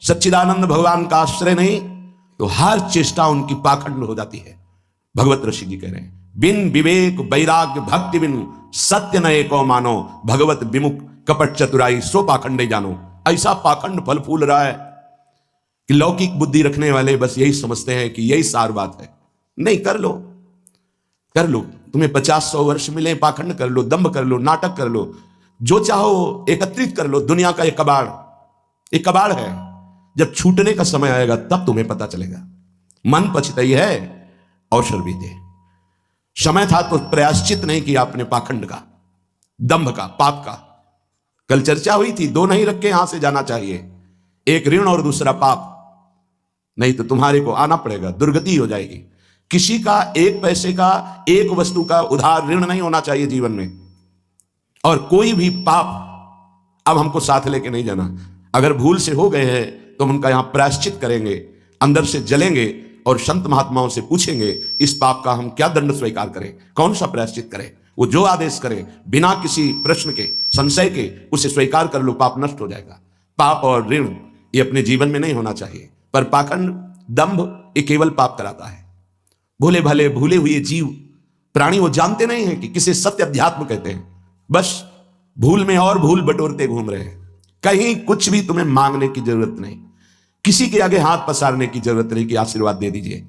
सच्चिदानंद भगवान का आश्रय नहीं तो हर चेष्टा उनकी पाखंड हो जाती है। भगवत ऋषि जी कह रहे हैं, बिन विवेक वैराग्य भक्ति बिन सत्य न एको मानो, भगवत विमुख कपट चतुराई सो पाखंडे जानो। ऐसा पाखंड फल फूल रहा है कि लौकिक बुद्धि रखने वाले बस यही समझते हैं कि यही सार बात है। नहीं, कर लो कर लो, तुम्हें 50-100 वर्ष मिले, पाखंड कर लो, दंभ कर लो, नाटक कर लो, जो चाहो एकत्रित कर लो। दुनिया का एक कबाड़ है। जब छूटने का समय आएगा तब तुम्हें पता चलेगा। मन पछताई है अवसर बीते। समय था तो प्रयाश्चित नहीं किया अपने पाखंड का, दंभ का, पाप का। कल चर्चा हुई थी, दो नहीं रखे यहां से जाना चाहिए, एक ऋण और दूसरा पाप। नहीं तो तुम्हारे को आना पड़ेगा, दुर्गति हो जाएगी। किसी का एक पैसे का, एक वस्तु का उधार ऋण नहीं होना चाहिए जीवन में। और कोई भी पाप अब हमको साथ लेके नहीं जाना। अगर भूल से हो गए हैं तो हम उनका यहां प्रायश्चित करेंगे, अंदर से जलेंगे और संत महात्माओं से पूछेंगे इस पाप का हम क्या दंड स्वीकार करें, कौन सा प्रायश्चित करें। वो जो आदेश करें बिना किसी प्रश्न के, संशय के, उसे स्वीकार कर लो, पाप नष्ट हो जाएगा। पाप और ऋण ये अपने जीवन में नहीं होना चाहिए, पर पाखंड, दंभ ये केवल पाप कराता है। भोले भाले भूले हुए जीव प्राणी वो जानते नहीं हैं कि किसे सत्य अध्यात्म कहते हैं। बस भूल में और भूल बटोरते घूम रहे हैं। कहीं कुछ भी तुम्हें मांगने की जरूरत नहीं, किसी के आगे हाथ पसारने की जरूरत नहीं कि आशीर्वाद दे दीजिए,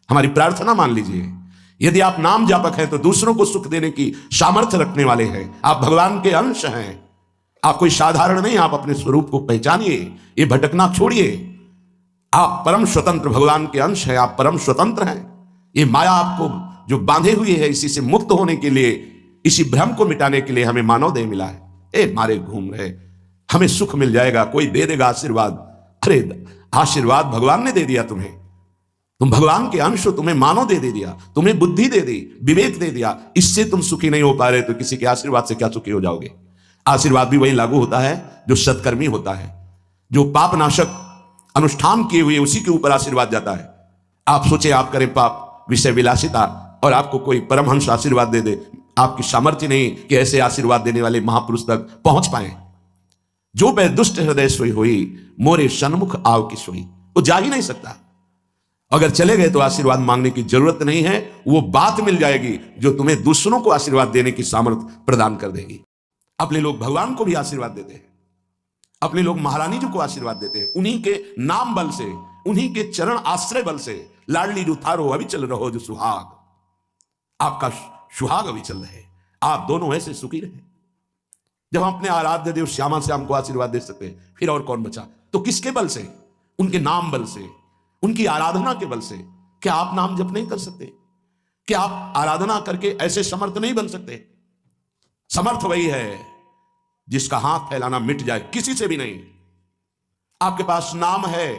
हमारी प्रार्थना मान लीजिए। यदि आप नाम जापक हैं तो दूसरों को सुख देने की सामर्थ्य रखने वाले हैं। आप भगवान के अंश हैं, आप कोई साधारण नहीं। आप अपने स्वरूप को पहचानिए, ये भटकना छोड़िए। आप परम स्वतंत्र भगवान के अंश हैं, आप परम स्वतंत्र हैं। ये माया आपको जो बांधे हुई है, इसी से मुक्त होने के लिए, इसी भ्रम को मिटाने के लिए हमें मानव देह मिला है। ए मारे घूम रहे, हमें सुख मिल जाएगा, कोई दे देगा आशीर्वाद। अरे आशीर्वाद भगवान ने दे दिया तुम्हें, तुम भगवान के अंश हो, तुम्हें मानव दे दिया, तुम्हें बुद्धि दे दी, विवेक दे दिया। इससे तुम सुखी नहीं हो पा रहे तो किसी के आशीर्वाद से क्या सुखी हो जाओगे। आशीर्वाद भी वही लागू होता है जो सत्कर्मी होता है, जो पाप नाशक अनुष्ठान किए हुए उसी के ऊपर आशीर्वाद जाता है। आप सोचे आप करें पाप, विषय विलासिता, और आपको कोई परमहंस आशीर्वाद दे दे, आपकी सामर्थ्य नहीं कि ऐसे आशीर्वाद देने वाले महापुरुष तक पहुंच पाए। जो बे दुष्ट हृदय सोई हुई, मोरे सन्मुख आव की सोई, वो जा ही नहीं सकता। अगर चले गए तो आशीर्वाद मांगने की जरूरत नहीं है, वो बात मिल जाएगी जो तुम्हें दूसरों को आशीर्वाद देने की सामर्थ्य प्रदान कर देगी। अपने लोग भगवान को भी आशीर्वाद देते हैं, अपने लोग महारानी जी को आशीर्वाद देते हैं, उन्हीं के नाम बल से, उन्हीं के चरण आश्रय बल से। लाडली रुथारो अविचल रहो जो सुहाग, आपका सुहाग अविचल रहे, आप दोनों ऐसे सुखी रहे। जब हम अपने आराध्य देव श्यामा श्याम को आशीर्वाद दे सकते हैं, फिर और कौन बचा। तो किसके बल से? उनके नाम बल से, उनकी आराधना के बल से। क्या आप नाम जप नहीं कर सकते? क्या आप आराधना करके ऐसे समर्थ नहीं बन सकते? समर्थ वही है जिसका हाथ फैलाना मिट जाए, किसी से भी नहीं। आपके पास नाम है,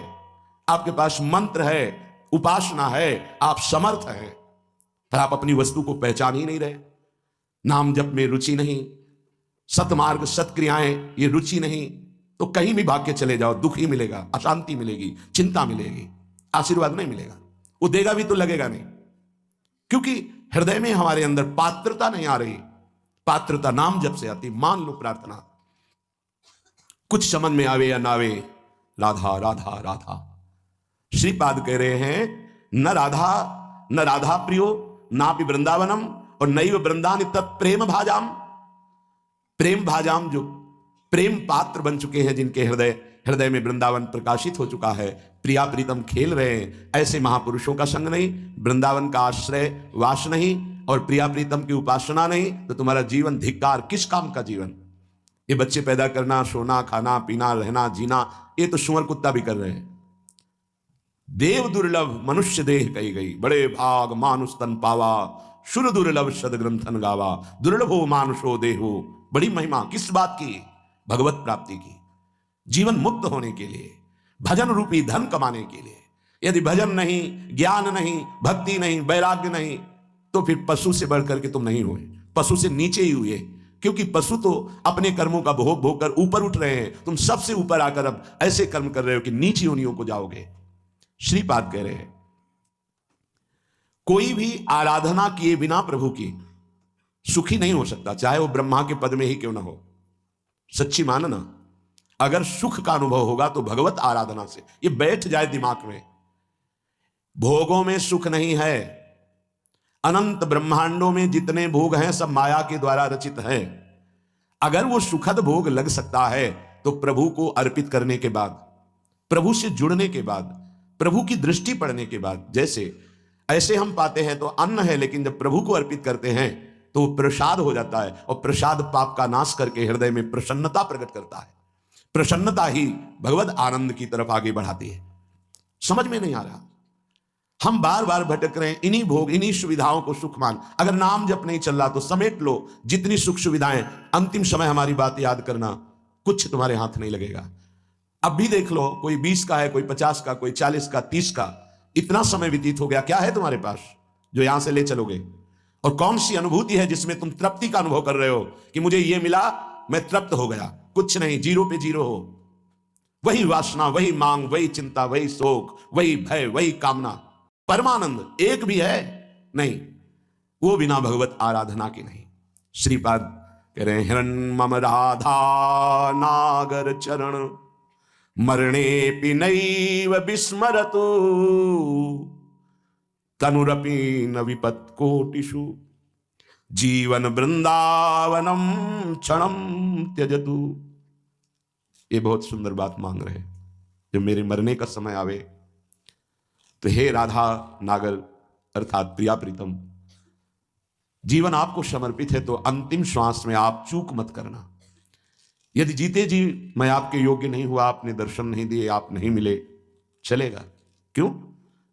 आपके पास मंत्र है, उपासना है, आप समर्थ हैं, पर आप अपनी वस्तु को पहचान ही नहीं रहे। नाम जप में रुचि नहीं, सतमार्ग सत्क्रियाएं ये रुचि नहीं, तो कहीं भी भाग के चले जाओ, दुख ही मिलेगा, अशांति मिलेगी, चिंता मिलेगी, आशीर्वाद नहीं मिलेगा। वो देगा भी तो लगेगा नहीं, क्योंकि हृदय में हमारे अंदर पात्रता नहीं आ रही। पात्रता नाम जप से आती। मान लो प्रार्थना, कुछ समझ में आवे या ना आवे, राधा राधा राधा। श्रीपाद कह रहे हैं, न राधा प्रियो ना भी वृंदावनम और नैव वृंदानि तत्प्रेम भाजाम। प्रेम भाजाम, जो प्रेम पात्र बन चुके हैं, जिनके हृदय में वृंदावन प्रकाशित हो चुका है, प्रिया प्रीतम खेल रहे हैं, ऐसे महापुरुषों का संग नहीं, वृंदावन का आश्रय वास नहीं, और प्रिया प्रीतम की उपासना नहीं, तो तुम्हारा जीवन धिक्कार। किस काम का जीवन? ये बच्चे पैदा करना, सोना, खाना, पीना, रहना, जीना, ये तो सुअर कुत्ता भी कर रहे हैं। देव दुर्लभ मनुष्य देह कही गई, बड़े भाग मानुष तन पावा, सुर दुर्लभ सदग्रंथन गावा, दुर्लभो मानुषो देहो। बड़ी महिमा किस बात की? भगवत प्राप्ति की, जीवन मुक्त होने के लिए, भजन रूपी धन कमाने के लिए। यदि भजन नहीं, ज्ञान नहीं, भक्ति नहीं, वैराग्य नहीं, तो फिर पशु से बढ़कर के तुम नहीं हुए, पशु से नीचे ही हुए। क्योंकि पशु तो अपने कर्मों का भोग भोग कर ऊपर उठ रहे हैं, तुम सबसे ऊपर आकर अब ऐसे कर्म कर रहे हो कि नीची योनियों को जाओगे। श्रीपाद कह रहे हैं, कोई भी आराधना किए बिना प्रभु की सुखी नहीं हो सकता, चाहे वो ब्रह्मा के पद में ही क्यों ना हो। सच्ची मानना, अगर सुख का अनुभव होगा तो भगवत आराधना से। ये बैठ जाए दिमाग में। भोगों में सुख नहीं है। अनंत ब्रह्मांडों में जितने भोग हैं सब माया के द्वारा रचित हैं। अगर वो सुखद भोग लग सकता है तो प्रभु को अर्पित करने के बाद, प्रभु से जुड़ने के बाद, प्रभु की दृष्टि पड़ने के बाद, जैसे ऐसे हम पाते हैं तो अन्न है, लेकिन जब प्रभु को अर्पित करते हैं तो वो प्रसाद हो जाता है, और प्रसाद पाप का नाश करके हृदय में प्रसन्नता प्रकट करता है। प्रसन्नता ही भगवत आनंद की तरफ आगे बढ़ाती है। समझ में नहीं आ रहा, हम बार बार भटक रहे हैं इन्हीं भोग, इन्हीं सुविधाओं को सुख मान। अगर नाम जप नहीं चल रहा तो समेट लो जितनी सुख सुविधाएं। अंतिम समय हमारी बात याद करना, कुछ तुम्हारे हाथ नहीं लगेगा। अब भी देख लो, कोई 20 का है, कोई 50 का, कोई 40 का, 30 का। इतना समय व्यतीत हो गया, क्या है तुम्हारे पास जो यहां से ले चलोगे? और कौन सी अनुभूति है जिसमें तुम तृप्ति का अनुभव कर रहे हो कि मुझे ये मिला, मैं तृप्त हो गया? कुछ नहीं, जीरो पे जीरो हो। वही वासना, वही मांग, वही चिंता, वही शोक, वही भय, वही कामना। परमानंद एक भी है नहीं, वो बिना भगवत आराधना के नहीं। श्रीपाद कह रहे हैं, हिरण्मम राधा नागर चरण मरणे पिनैव विस्मरतु तनुरपि न विपत् कोटिषु जीवन वृंदावनम क्षणम त्यजतु। ये बहुत सुंदर बात मांग रहे हैं। जब मेरे मरने का समय आवे तो हे राधा नागर अर्थात प्रिया प्रीतम, जीवन आपको समर्पित है, तो अंतिम श्वास में आप चूक मत करना। यदि जीते जी मैं आपके योग्य नहीं हुआ, आपने दर्शन नहीं दिए, आप नहीं मिले, चलेगा। क्यों?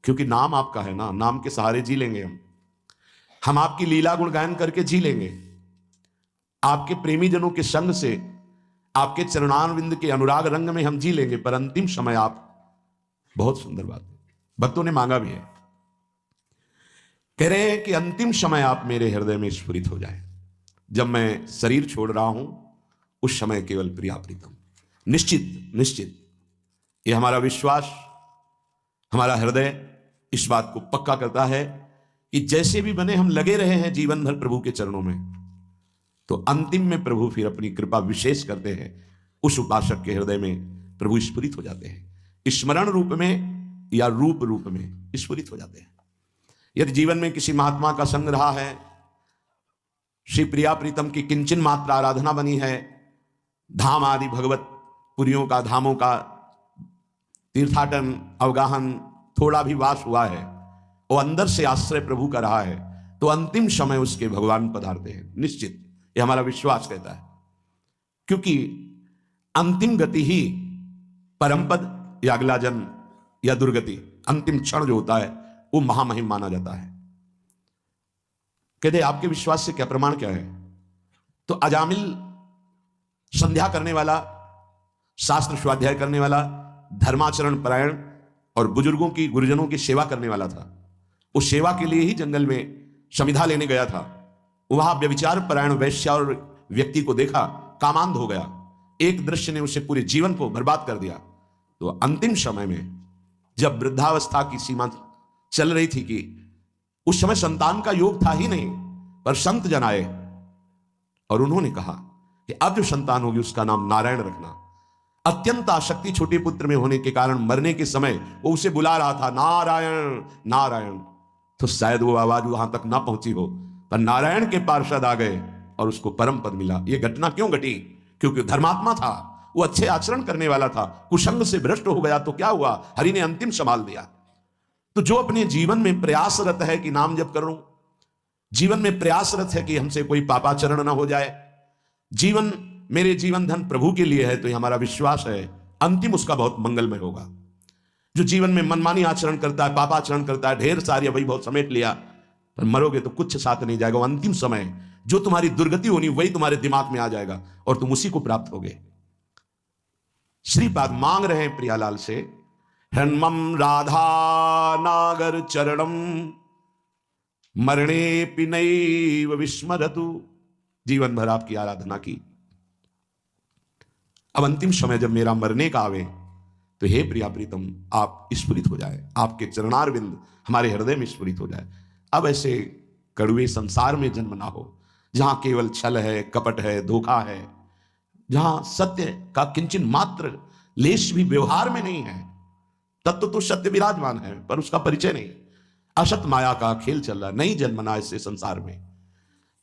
क्योंकि नाम आपका है ना, नाम के सहारे जी लेंगे हम आपकी लीला गुण गायन करके जी लेंगे, आपके प्रेमी जनों के संग से, आपके चरणारविंद के अनुराग रंग में हम जी लेंगे। पर अंतिम समय आप, बहुत सुंदर बात है, भक्तों ने मांगा भी है, कह रहे हैं कि अंतिम समय आप मेरे हृदय में स्फुरित हो जाए। जब मैं शरीर छोड़ रहा हूं उस समय केवल प्रिया प्रीतम। निश्चित निश्चित ये हमारा विश्वास, हमारा हृदय इस बात को पक्का करता है कि जैसे भी बने हम लगे रहे हैं जीवन भर प्रभु के चरणों में, तो अंतिम में प्रभु फिर अपनी कृपा विशेष करते हैं। उस उपासक के हृदय में प्रभु स्फुरित हो जाते हैं, स्मरण रूप में या रूप रूप में स्फुरित हो जाते हैं। यदि जीवन में किसी महात्मा का संग रहा है, श्री प्रिया प्रीतम की किंचन मात्र आराधना बनी है, धाम आदि भगवत पुरियों का, धामों का तीर्थाटन अवगाहन थोड़ा भी वास हुआ है, वो अंदर से आश्रय प्रभु का रहा है, तो अंतिम समय उसके भगवान पधारते हैं। निश्चित ये हमारा विश्वास कहता है, क्योंकि अंतिम गति ही परमपद या अगला जन्म या दुर्गति, अंतिम क्षण जो होता है वो महामहिम माना जाता है। कहते आपके विश्वास से क्या प्रमाण क्या है? तो अजामिल संध्या करने वाला, शास्त्र स्वाध्याय करने वाला, धर्माचरण परायण और बुजुर्गों की, गुरुजनों की सेवा करने वाला था। उस सेवा के लिए ही जंगल में समिधा लेने गया था। वहां व्यभिचार परायण वैश्या और व्यक्ति को देखा, कामांध हो गया। एक दृश्य ने उसे पूरे जीवन को बर्बाद कर दिया। तो अंतिम समय में जब वृद्धावस्था की सीमा चल रही थी कि उस समय संतान का योग था ही नहीं, पर संत जन आए और उन्होंने कहा कि अब जो संतान होगी उसका नाम नारायण रखना। अत्यंत आसक्ति छोटे पुत्र में होने के कारण मरने के समय वो उसे बुला रहा था, नारायण नारायण। तो शायद वो आवाज वहां तक ना पहुंची हो, पर नारायण के पार्षद आ गए और उसको परम पद मिला। ये घटना क्यों घटी? क्योंकि धर्मात्मा था, वो अच्छे आचरण करने वाला था। कुसंग से भ्रष्ट हो गया तो क्या हुआ? हरि ने अंतिम संभाल दिया। तो जो अपने जीवन में प्रयासरत है कि नाम जप करूं, जीवन में प्रयासरत है कि हमसे कोई पापाचरण ना हो जाए, जीवन मेरे जीवन धन प्रभु के लिए है, तो ये हमारा विश्वास है अंतिम उसका बहुत मंगलमय होगा। जो जीवन में मनमानी आचरण करता है, पापाचरण करता है, ढेर सारी वैभव समेट लिया, पर मरोगे तो कुछ साथ नहीं जाएगा। वो अंतिम समय जो तुम्हारी दुर्गति होनी वही तुम्हारे दिमाग में आ जाएगा और तुम उसी को प्राप्त होगे। श्रीपाद मांग रहे हैं प्रियालाल से, हन्मम राधा नागर चरणम मरणे पिनैव विस्मरतु। जीवन भर आपकी आराधना की, अब अंतिम समय जब मेरा मरने का आवे तो हे प्रिया प्रीतम आप स्फुरित हो जाए, आपके चरणारविंद हमारे हृदय में स्फुरित हो जाए। अब ऐसे कड़ुए संसार में जन्म ना हो जहां केवल छल है, कपट है, धोखा है, जहां सत्य का किंचन मात्र लेश भी व्यवहार में नहीं है। तत्व तो सत्य विराजमान है पर उसका परिचय नहीं। असत माया का खेल चल रहा, नहीं जन्मना इससे संसार में।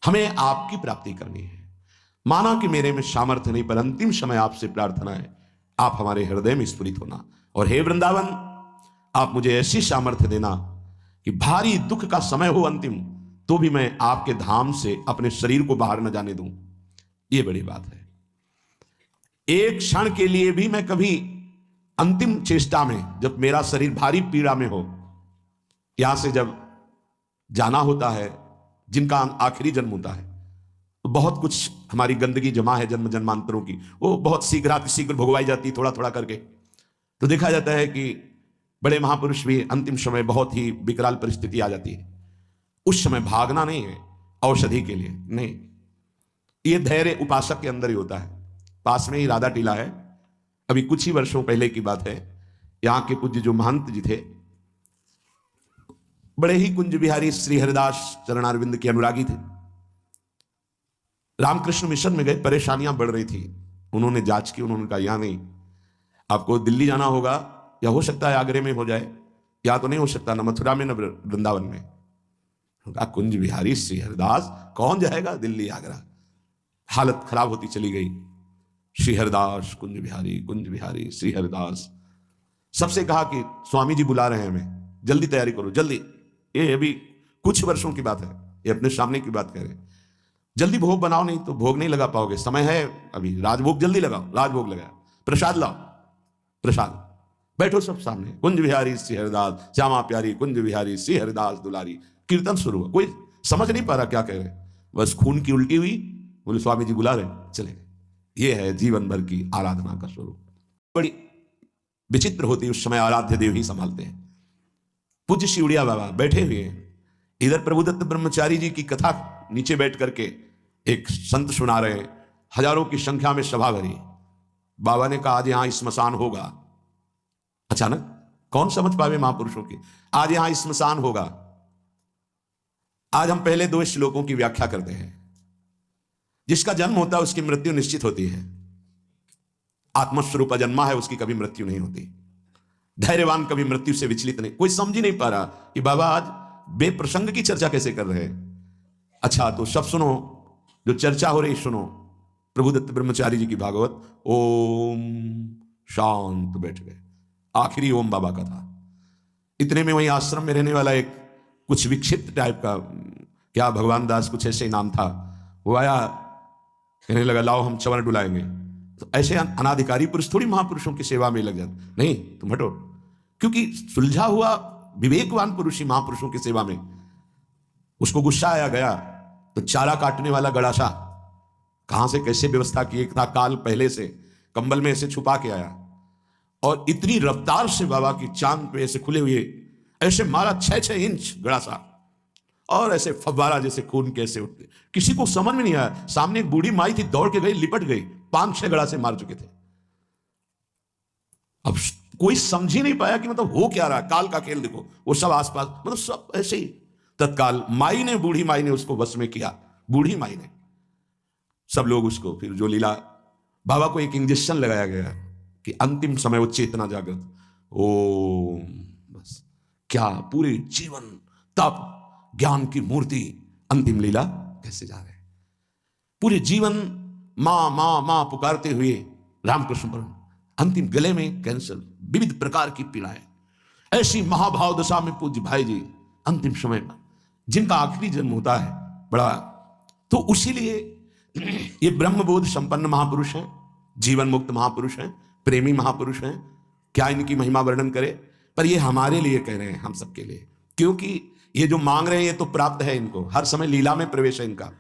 हमें आपकी प्राप्ति करनी है। माना कि मेरे में सामर्थ्य नहीं, पर अंतिम समय आपसे प्रार्थना है, आप हमारे हृदय में स्फुरित होना। और हे वृंदावन, आप मुझे ऐसी सामर्थ्य देना कि भारी दुख का समय हो अंतिम, तो भी मैं आपके धाम से अपने शरीर को बाहर न जाने दूं। यह बड़ी बात है। एक क्षण के लिए भी मैं कभी अंतिम चेष्टा में, जब मेरा शरीर भारी पीड़ा में हो, यहां से जब जाना होता है, जिनका आखिरी जन्म होता है, तो बहुत कुछ हमारी गंदगी जमा है जन्म जन्मांतरों की, वो बहुत शीघ्र भुगवाई जाती थोड़ा थोड़ा करके। तो देखा जाता है कि बड़े महापुरुष भी अंतिम समय बहुत ही विकराल परिस्थिति आ जाती है। उस समय भागना नहीं है औषधि के लिए, नहीं, ये धैर्य उपासक के अंदर ही होता है। पास में ही राधा टीला है, अभी कुछ ही वर्षों पहले की बात है। यहां के पूज्य जो महंत जी थे, बड़े ही कुंज बिहारी श्री हरिदास चरणारविंद के अनुरागी थे। रामकृष्ण मिशन में गए, परेशानियां बढ़ रही थी। उन्होंने जांच की, उन्होंने कहा यहां नहीं, आपको दिल्ली जाना होगा, या हो सकता है आगरे में हो जाए, या तो नहीं हो सकता, न मथुरा में न वृंदावन में। कहा कुंज बिहारी श्री हरिदास, कौन जाएगा दिल्ली आगरा। हालत खराब होती चली गई। श्री हरिदास कुंज बिहारी श्री हरिदास। सबसे कहा कि स्वामी जी बुला रहे हैं हमें, जल्दी तैयारी करो जल्दी। ये अभी कुछ वर्षों की बात है, ये अपने सामने की बात कह रहे हैं। जल्दी भोग बनाओ, नहीं तो भोग नहीं लगा पाओगे, समय है अभी, राजभोग जल्दी लगाओ। राजभोग लगाया, प्रसाद लाओ, प्रसाद। बैठो सब सामने, कुंज बिहारी श्री हरिदास, श्यामा प्यारी कुंज बिहारी श्री हरिदास दुलारी। कीर्तन शुरू हुआ, कोई समझ नहीं पा रहा क्या कह रहे, बस खून की उल्टी हुई। बोले स्वामी जी बुला रहे, चले गए। ये है जीवन भर की आराधना का स्वरूप। बड़ी विचित्र होती, उस समय आराध्य देव ही संभालते हैं। पूज्य शिवड़िया बाबा बैठे हुए हैं, इधर प्रभुदत्त ब्रह्मचारी जी की कथा नीचे बैठ करके एक संत सुना रहे हैं। हजारों की संख्या में सभा भरी। बाबा ने कहा आज यहां स्मशान होगा। अचानक कौन समझ पावे महापुरुषों की, आज यहां स्मशान होगा। आज हम पहले 2 श्लोकों की व्याख्या करते हैं। जिसका जन्म होता है उसकी मृत्यु निश्चित होती है। आत्मस्वरूप जन्मा है, उसकी कभी मृत्यु नहीं होती। धैर्यवान कभी मृत्यु से विचलित नहीं। कोई समझ ही नहीं पा रहा कि बाबा आज बेप्रसंग की चर्चा कैसे कर रहे हैं। अच्छा तो सब सुनो, जो चर्चा हो रही सुनो। प्रभुदत्त ब्रह्मचारी जी की भागवत, ओम शांत बैठ गए। आखिरी ओम बाबा का था। इतने में वही आश्रम में रहने वाला एक कुछ विक्षिप्त टाइप का, क्या भगवान दास कुछ ऐसे ही नाम था, वो आया, कहने लगा लाओ हम चवर डुलाएंगे। तो ऐसे अनाधिकारी पुरुष थोड़ी महापुरुषों की सेवा में लग जाते, नहीं तुम हटो। क्योंकि सुलझा हुआ विवेकवान पुरुष ही महापुरुषों की सेवा में। उसको गुस्सा आया, गया तो चारा काटने वाला गड़ासा कहां से कैसे व्यवस्था की, एक था काल पहले से कंबल में ऐसे छुपा के आया, और इतनी रफ्तार से बाबा की चांद पे ऐसे खुले हुए ऐसे मारा 6-6 इंच गड़ासा, और ऐसे फव्वारा जैसे खून कैसे उठते। किसी को समझ में नहीं आया। सामने एक बूढ़ी माई थी, दौड़ के गई, लिपट गई, 5-6 गड़ासे मार चुके थे। अब कोई समझ ही नहीं पाया कि मतलब हो क्या रहा। काल का खेल देखो, वो सब आसपास, मतलब सब ऐसे ही। तत्काल माई ने, बूढ़ी माई ने उसको वश में किया। बूढ़ी माई ने, सब लोग उसको, फिर जो लीला, बाबा को एक इंजेक्शन लगाया गया कि अंतिम समय वो चेतना जागृत। ओ बस क्या पूरे जीवन तप ज्ञान की मूर्ति, अंतिम लीला कैसे जा रहे हैं। पूरे जीवन मां मां मां पुकारते हुए रामकृष्ण पर, अंतिम गले में कैंसर, विविध प्रकार की पीड़ाएं। ऐसी महाभाव दशा में पूज्य भाई जी अंतिम समय में, जिनका आखिरी जन्म होता है बड़ा, तो उसीलिए ये ब्रह्मबोध संपन्न महापुरुष हैं, जीवन मुक्त महापुरुष हैं, प्रेमी महापुरुष हैं। क्या इनकी महिमा वर्णन करे, पर ये हमारे लिए कह रहे हैं, हम सबके लिए। क्योंकि ये जो मांग रहे हैं ये तो प्राप्त है इनको, हर समय लीला में प्रवेश है इनका।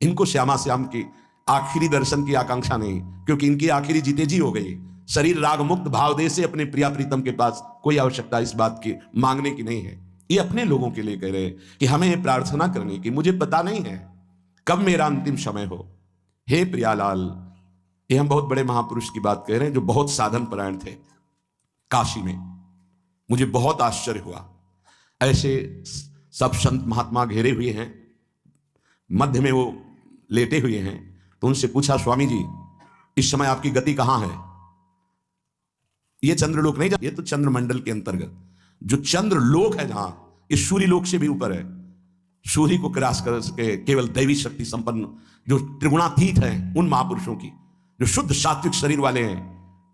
इनको श्यामा श्याम की आखिरी दर्शन की आकांक्षा नहीं, क्योंकि इनकी आखिरी जीते जी हो गई। शरीर राग मुक्त भाव दे से अपने प्रिया प्रीतम के पास कोई आवश्यकता इस बात की मांगने की नहीं है। ये अपने लोगों के लिए कह रहे हैं कि हमें ये प्रार्थना करनी कि मुझे पता नहीं है कब मेरा अंतिम समय हो। हे प्रियालाल, ये हम बहुत बड़े महापुरुष की बात कह रहे हैं जो बहुत साधन परायण थे काशी में। मुझे बहुत आश्चर्य हुआ, ऐसे सब संत महात्मा घेरे हुए हैं, मध्य में वो लेटे हुए हैं। तो उनसे पूछा स्वामी जी इस समय आपकी गति कहां है? ये चंद्रलोक नहीं, ये तो चंद्रमंडल के अंतर्गत जो चंद्रलोक है, जहां इस सूर्य लोक से भी ऊपर है। सूर्य को क्रॉस करके केवल दैवी शक्ति संपन्न जो त्रिगुणातीत हैं, उन महापुरुषों की, जो शुद्ध सात्विक शरीर वाले हैं,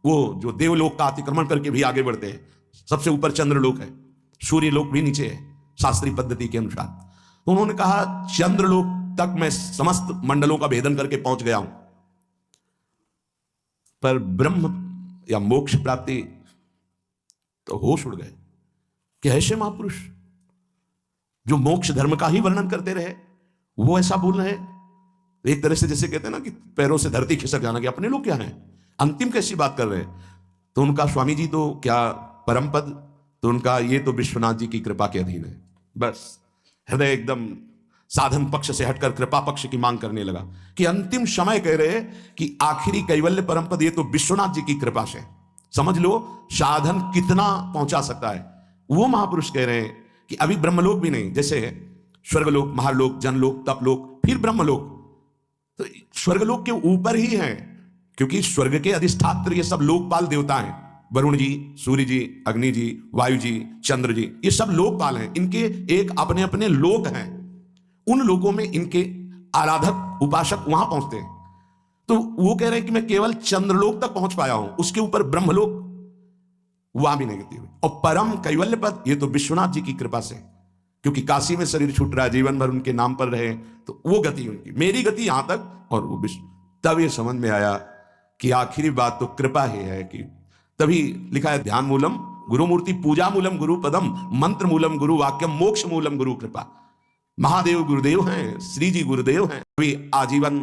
वो जो देवलोक का अतिक्रमण करके भी आगे बढ़ते हैं, सबसे ऊपर चंद्रलोक है, सूर्य लोक भी नीचे है शास्त्रीय पद्धति के अनुसार। तो उन्होंने कहा चंद्रलोक तक मैं समस्त मंडलों का भेदन करके पहुंच गया हूं, पर ब्रह्म या मोक्ष प्राप्ति तो होश उड़ गए कि ऐसे महापुरुष जो मोक्ष धर्म का ही वर्णन करते रहे, वो ऐसा बोल रहे हैं। एक तरह से जैसे कहते हैं ना कि पैरों से धरती खिसक जाना, कि अपने लोग क्या हैं, अंतिम कैसी बात कर रहे हैं। तो उनका स्वामी जी तो क्या परम पद, तो उनका ये तो विश्वनाथ जी की कृपा के अधीन है। बस हृदय एकदम साधन पक्ष से हटकर कृपा पक्ष की मांग करने लगा कि अंतिम समय कह रहे कि आखिरी कैवल्य परम पद ये तो विश्वनाथ जी की कृपा से, समझ लो साधन कितना पहुंचा सकता है। वो महापुरुष कह रहे हैं कि अभी ब्रह्मलोक भी नहीं, जैसे स्वर्गलोक, महालोक, जनलोक, तपलोक, फिर ब्रह्मलोक, तो स्वर्गलोक के ऊपर ही है, क्योंकि स्वर्ग के अधिष्ठात्र ये सब लोकपाल देवता हैं। वरुण जी, सूर्य जी, अग्नि जी, वायु जी, चंद्र जी, ये सब लोकपाल हैं। इनके एक अपने अपने लोक हैं, उन लोगों में इनके आराधक उपासक वहां पहुंचते हैं। तो वो कह रहे हैं कि मैं केवल चंद्रलोक तक पहुंच पाया हूं, उसके ऊपर ब्रह्मलोक वहां भी नहीं गति हुई। और परम कैवल्य पद ये तो विश्वनाथ जी की कृपा से, क्योंकि काशी में शरीर छूट रहा है, जीवन भर उनके नाम पर रहे, तो वो गति उनकी, मेरी गति यहां तक और वो विश्व। तब ये समझ में आया कि आखिरी बात तो कृपा ही है। कि तभी लिखा है ध्यान मूलम गुरु मूर्ति, पूजा मूलम गुरु पदम, मंत्र मूलम गुरु वाक्यम, मोक्ष मूलम गुरु कृपा। महादेव गुरुदेव हैं, श्री जी गुरुदेव हैं, वे आजीवन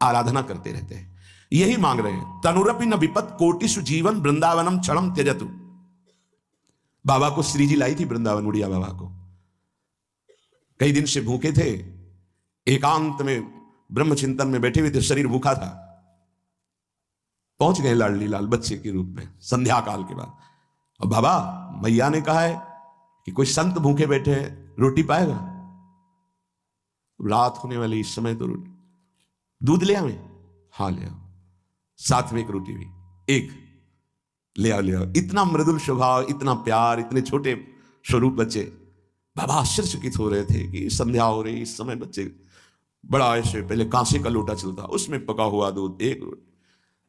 आराधना करते रहते हैं, यही मांग रहे हैं। तनुरपि न विपत कोटिषु जीवन वृंदावनम क्षणम त्यजतु। बाबा को श्री जी लाई थी वृंदावन, उड़िया बाबा को। कई दिन से भूखे थे, एकांत में ब्रह्म चिंतन में बैठे हुए थे, शरीर भूखा था। पहुंच गए लाडली लाल बच्चे के रूप में संध्या काल के बाद। और बाबा मैया ने कहा है कि कोई संत भूखे बैठे हैं, रोटी पाएगा। रात होने वाली इस समय तो रोटी, दूध ले आवे, हाँ ले आओ, साथ में एक रोटी भी, एक ले आओ ले आओ। इतना मृदुल स्वभाव, इतना प्यार, इतने छोटे स्वरूप बच्चे। बाबा आश्चर्यचकित हो रहे थे कि संध्या हो रही, इस समय बच्चे बड़ा ऐसे, पहले कांसे का लोटा चलता, उसमें पका हुआ दूध, एक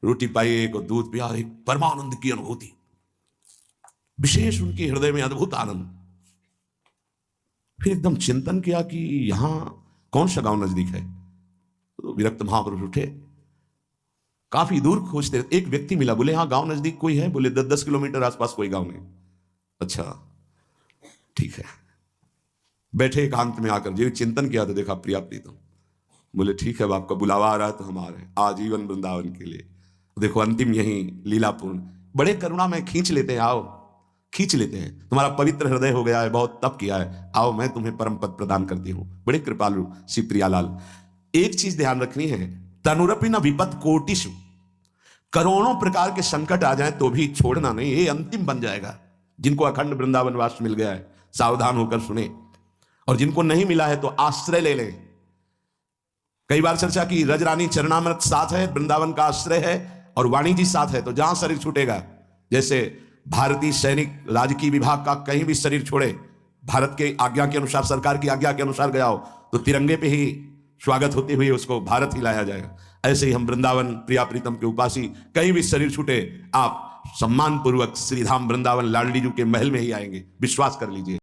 रोटी पाई, एक दूध पिया, एक परमानंद की अनुभूति, विशेष उनके हृदय में अद्भुत आनंद। फिर एकदम चिंतन किया कि यहां कौन सा गांव नजदीक है। तो विरक्त महापुरुष उठे, काफी दूर खोजते, एक व्यक्ति मिला, बोले हाँ गांव नजदीक कोई है? बोले 10-10 किलोमीटर आसपास कोई गांव नहीं। अच्छा ठीक है। बैठे एकांत में आकर जो चिंतन किया तो देखा प्रिया प्रीतम। बोले ठीक है, अब आपका बुलावा आ रहा है तो हम आ रहे हैं आजीवन वृंदावन के लिए। देखो अंतिम यही लीलापूर्ण, बड़े करुणा में खींच लेते हैं, आओ खींच लेते हैं, तुम्हारा पवित्र हृदय हो गया है, बहुत तप किया है, आओ मैं तुम्हें परम पद प्रदान करती हूं। बड़े कृपालु श्री प्रियालाल। एक चीज ध्यान रखनी है, तनुरपि न विपत कोटिषु, करोड़ों प्रकार के संकट आ जाए तो भी छोड़ना नहीं, ये अंतिम बन जाएगा। जिनको अखंड वृंदावन वास मिल गया है सावधान होकर सुने, और जिनको नहीं मिला है तो आश्रय ले लें। कई बार चर्चा की, रजरानी चरणामृत साथ है, वृंदावन का आश्रय है, और वाणी जी साथ है, तो जहां शरीर छूटेगा, जैसे भारतीय सैनिक राजकीय विभाग का कहीं भी शरीर छोड़े, भारत के आज्ञा के अनुसार, सरकार की आज्ञा के अनुसार गया हो, तो तिरंगे पे ही स्वागत होते हुए उसको भारत ही लाया जाएगा। ऐसे ही हम वृंदावन प्रिया प्रीतम के उपासी, कहीं भी शरीर छूटे, आप सम्मान पूर्वक श्रीधाम वृंदावन लाडली जी के महल में ही आएंगे, विश्वास कर लीजिए।